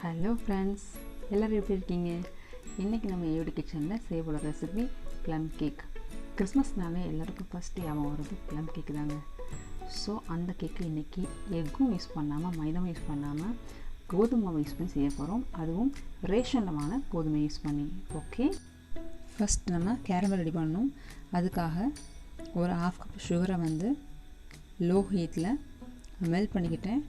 Hello friends, எல்லோரும் எப்படி இருக்கீங்க? இன்றைக்கி நம்ம ஈவிடி கிச்சனில் செய்ய போகிற ரெசிபி ப்ளம் கேக். கிறிஸ்மஸ்னாலே எல்லாருக்கும் ஃபஸ்ட் ஞாபகம் வருது ப்ளம் கேக்கு தாங்க. ஸோ அந்த கேக்கு இன்றைக்கி எக்கும் யூஸ் பண்ணாமல், மைதாவும் யூஸ் பண்ணாமல், கோதுமை யூஸ் பண்ணி செய்ய போகிறோம். அதுவும் ரேஷனமான கோதுமை யூஸ் பண்ணி. ஓகே, ஃபஸ்ட் நம்ம கேரமல் ரெடி பண்ணணும். அதுக்காக ஒரு 1/2 கப் சுகரை லோ ஹீட்டில் மெல்ட் பண்ணிக்கிட்டேன்.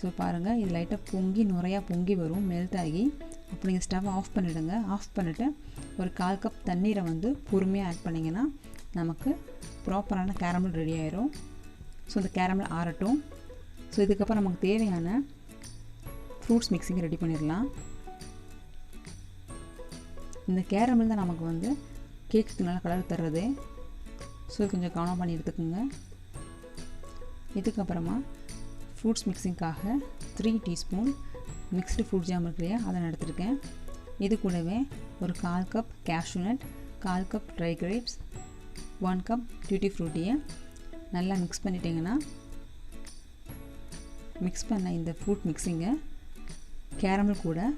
ஸோ பாருங்கள், இது லைட்டாக நுரையாக பொங்கி வரும், மெல்ட் ஆகி. அப்போ நீங்கள் ஸ்டவ் ஆஃப் பண்ணிவிடுங்க. ஆஃப் பண்ணிவிட்டு ஒரு 1/4 கப் தண்ணீரை பொறுமையாக ஆட் பண்ணிங்கன்னா நமக்கு ப்ராப்பரான கேரமல் ரெடி ஆயிரும். ஸோ இந்த கேரமல் ஆறட்டும். ஸோ இதுக்கப்புறம் நமக்கு தேவையான ஃப்ரூட்ஸ் மிக்சிங் ரெடி பண்ணிடலாம். இந்த கேரமல் தான் நமக்கு கேக்குக்கு நல்லா கலர் தர்றது. ஸோ கொஞ்சம் கவனம் பண்ணி எடுத்துக்கோங்க. இதுக்கப்புறமா ஃப்ரூட்ஸ் மிக்சிங்காக 3 டீஸ்பூன் மிக்ஸ்டு ஃப்ரூட் ஜாம் இருக்கு இல்லையா, அதை நான் எடுத்துருக்கேன். இது கூடவே ஒரு 1/4 cup cashew nut, 1/4 cup dry grapes, 1 cup tutti ஃப்ரூட்டியை நல்லா மிக்ஸ் பண்ணிட்டிங்கன்னா, மிக்ஸ் பண்ண இந்த ஃப்ரூட் மிக்சிங்கை கேரமல் கூட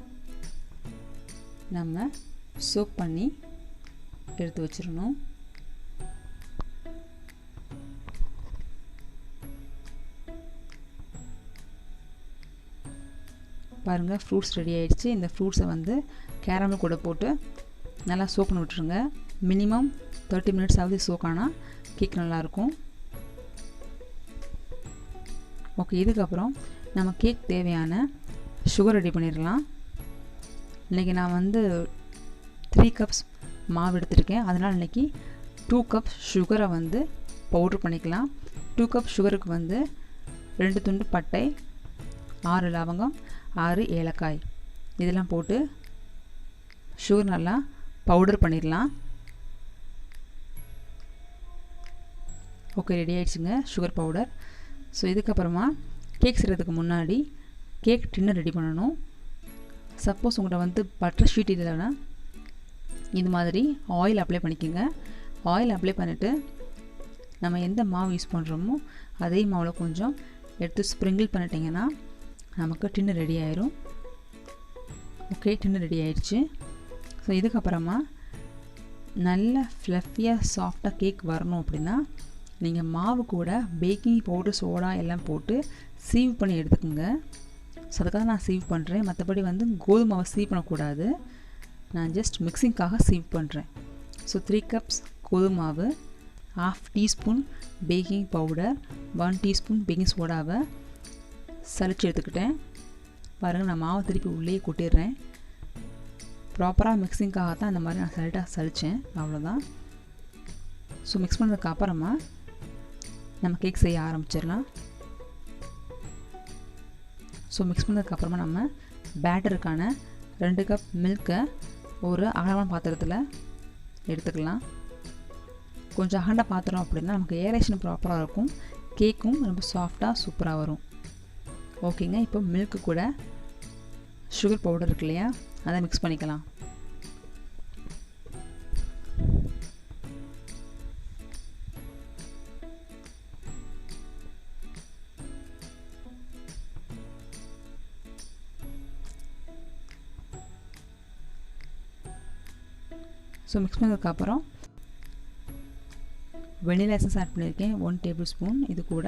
நம்ம சோக் பண்ணி எடுத்து வச்சிடணும். பாருங்கள், ஃப்ரூட்ஸ் ரெடி ஆகிடுச்சு. இந்த ஃப்ரூட்ஸை கேரமல் கூட போட்டு நல்லா சோக் பண்ணி விட்டுருங்க. மினிமம் 30 மினிட்ஸ் ஆகுது சோக் ஆனால் கேக் நல்லாயிருக்கும். ஓகே, இதுக்கப்புறம் நம்ம கேக் தேவையான சுகர் ரெடி பண்ணிடலாம். இன்றைக்கி நான் 3 கப்ஸ் மாவு எடுத்துருக்கேன். அதனால் இன்றைக்கி 2 கப் சுகரை பவுட்ரு பண்ணிக்கலாம். 2 கப் சுகருக்கு 2 துண்டு பட்டை, 6 லவங்கம், 6 ஏலக்காய் இதெல்லாம் போட்டு சுகர் நல்லா பவுடர் பண்ணிடலாம். ஓகே, ரெடி ஆகிடுச்சுங்க சுகர் பவுடர். ஸோ இதுக்கப்புறமா கேக் செய்கிறதுக்கு முன்னாடி கேக் டின்னர் ரெடி பண்ணணும். சப்போஸ் உங்கள்கிட்ட பட்டர் ஷீட் இல்லைன்னா இது மாதிரி ஆயில் அப்ளை பண்ணிக்கோங்க. ஆயில் அப்ளை பண்ணிவிட்டு நம்ம எந்த மாவு யூஸ் பண்ணுறோமோ அதே மாவில் கொஞ்சம் எடுத்து ஸ்ப்ரிங்கிள் பண்ணிட்டிங்கன்னா நமக்கு டின்னர் ரெடி ஆயிரும். ஓகே, டின்னர் ரெடி ஆயிடுச்சு. ஸோ இதுக்கப்புறமா நல்ல ஃப்ளஃபியாக சாஃப்டாக கேக் வரணும் அப்படின்னா நீங்கள் மாவு கூட பேக்கிங் பவுடர், சோடா எல்லாம் போட்டு சீவ் பண்ணி எடுத்துக்கோங்க. ஸோ அதுக்காக நான் சீவ் பண்ணுறேன். மற்றபடி கோதுமை மாவை சீவ் பண்ணக்கூடாது. நான் ஜஸ்ட் மிக்சிங்காக சீவ் பண்ணுறேன். ஸோ 3 கப்ஸ் கோதுமை மாவு, 1/2 teaspoon baking powder, 1 teaspoon baking சோடாவை சளிச்சு எடுத்துக்கிட்டேன். பாருங்கள், நான் மாவை திருப்பி உள்ளே கொட்டிடுறேன். ப்ராப்பராக மிக்சிங்காக தான் அந்த மாதிரி நான் சளிச்சேன், அவ்வளோதான். ஸோ மிக்ஸ் பண்ணதுக்கு அப்புறமா நம்ம கேக் செய்ய ஆரம்பிச்சிடலாம். ஸோ மிக்ஸ் பண்ணதுக்கப்புறமா நம்ம பேட்டருக்கான 2 கப் மில்கை ஒரு அகலமான பாத்திரத்தில் எடுத்துக்கலாம். கொஞ்சம் அகண்ட பாத்திரம் அப்படின்னா நமக்கு ஏரேஷன் ப்ராப்பராக இருக்கும், கேக்கும் ரொம்ப சாஃப்டாக சூப்பராக வரும். ஓகேங்க, இப்போ மில்க்கு கூட சுகர் பவுடர் இருக்கு இல்லையா, அதை மிக்ஸ் பண்ணிக்கலாம். ஸோ மிக்ஸ் பண்ணதுக்கப்புறம் வெனிலா எசன்ஸ் ஆட் பண்ணியிருக்கேன், 1 டேபிள் ஸ்பூன் இது கூட.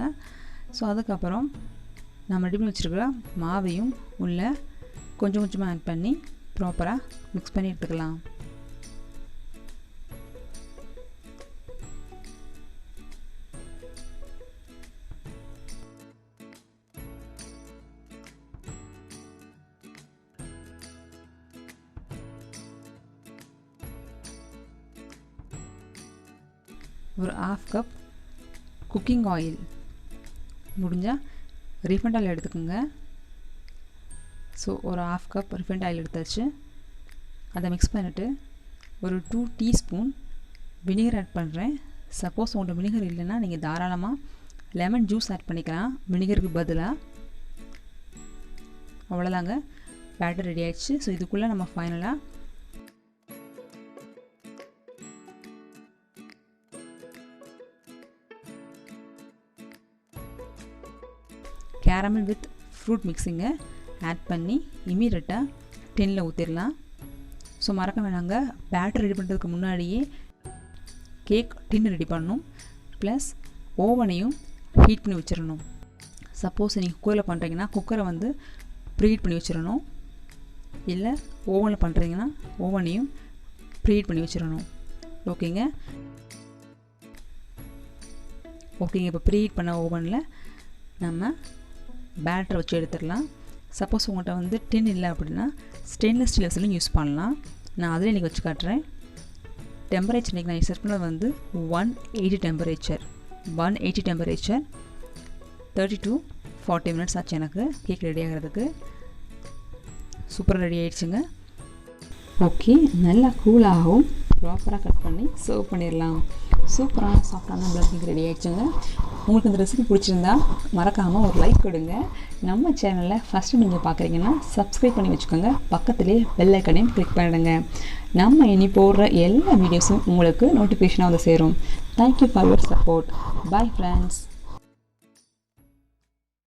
ஸோ அதுக்கப்புறம் நம்ம ரெடி பண்ணி வச்சுருக்கிற மாவையும் உள்ளே கொஞ்சம் கொஞ்சமாக ஆட் பண்ணி ப்ராப்பராக மிக்ஸ் பண்ணி எடுத்துக்கலாம். ஒரு 1/2 கப் குக்கிங் ஆயில், முடிஞ்சால் ரீஃபைண்ட் ஆயில் எடுத்துக்கோங்க. ஸோ ஒரு 1/2 கப் ரீஃபைண்ட் ஆயில் எடுத்தாச்சு. அதை மிக்ஸ் பண்ணிவிட்டு ஒரு 2 டீஸ்பூன் வினிகர் ஆட் பண்ணுறேன். சப்போஸ் உங்கள்கிட்ட வினிகர் இல்லைன்னா நீங்கள் தாராளமாக லெமன் ஜூஸ் ஆட் பண்ணிக்கலாம் வினிகருக்கு பதிலாக. அவ்வளோதாங்க, பேட்டர் ரெடி ஆகிடுச்சு. ஸோ இதுக்குள்ளே நம்ம ஃபைனலாக கேரமல் வித் ஃப்ரூட் மிக்ஸிங்கை ஆட் பண்ணி இமீடியட்டாக டின்னில் ஊற்றிடலாம். ஸோ மறக்க வேணாங்க, பேட்டர் ரெடி பண்ணுறதுக்கு முன்னாடியே கேக் டின்னு ரெடி பண்ணணும், ப்ளஸ் ஓவனையும் ஹீட் பண்ணி வச்சிடணும். சப்போஸ் நீங்கள் குக்கரில் பண்ணுறீங்கன்னா குக்கரை வந்து ப்ரீஹீட் பண்ணி வச்சிடணும், இல்லை ஓவனில் பண்ணுறீங்கன்னா ஓவனையும் ப்ரீஹீட் பண்ணி வச்சிடணும். ஓகேங்க. இப்போ ப்ரீஹீட் பண்ண ஓவனில் நம்ம பேட்டரை வச்சு எடுத்துடலாம். சப்போஸ் உங்கள்கிட்ட வந்து டின் இல்லை அப்படின்னா ஸ்டெயின்லெஸ் ஸ்டீல் வெசலும் யூஸ் பண்ணலாம். நான் அதில் இன்றைக்கி வச்சு காட்டுறேன். டெம்பரேச்சர் இன்றைக்கி நான் செட் பண்ணது வந்து 180 டெம்பரேச்சர் 30 to 40 மினிட்ஸ் ஆச்சு எனக்கு கேக் ரெடி ஆகிறதுக்கு. சூப்பராக ரெடி ஆகிடுச்சுங்க. ஓகே, நல்லா கூலாகவும் ப்ராப்பராக கட் பண்ணி சர்வ் பண்ணிடலாம். சூப்பரான சாஃப்டான பிளம் கேக் ரெடி ஆகிடுச்சுங்க. உங்களுக்கு இந்த ரெசிபி பிடிச்சிருந்தா மறக்காமல் ஒரு லைக் கொடுங்க. நம்ம சேனலில் ஃபஸ்ட்டு நீங்கள் பார்க்குறீங்கன்னா சப்ஸ்கிரைப் பண்ணி வச்சுக்கோங்க, பக்கத்துலேயே பெல் ஐக்கனையும் கிளிக் பண்ணிடுங்க. நம்ம இனி போடுற எல்லா வீடியோஸும் உங்களுக்கு நோட்டிஃபிகேஷனாக வந்து சேரும். Thank you for your support. Bye friends.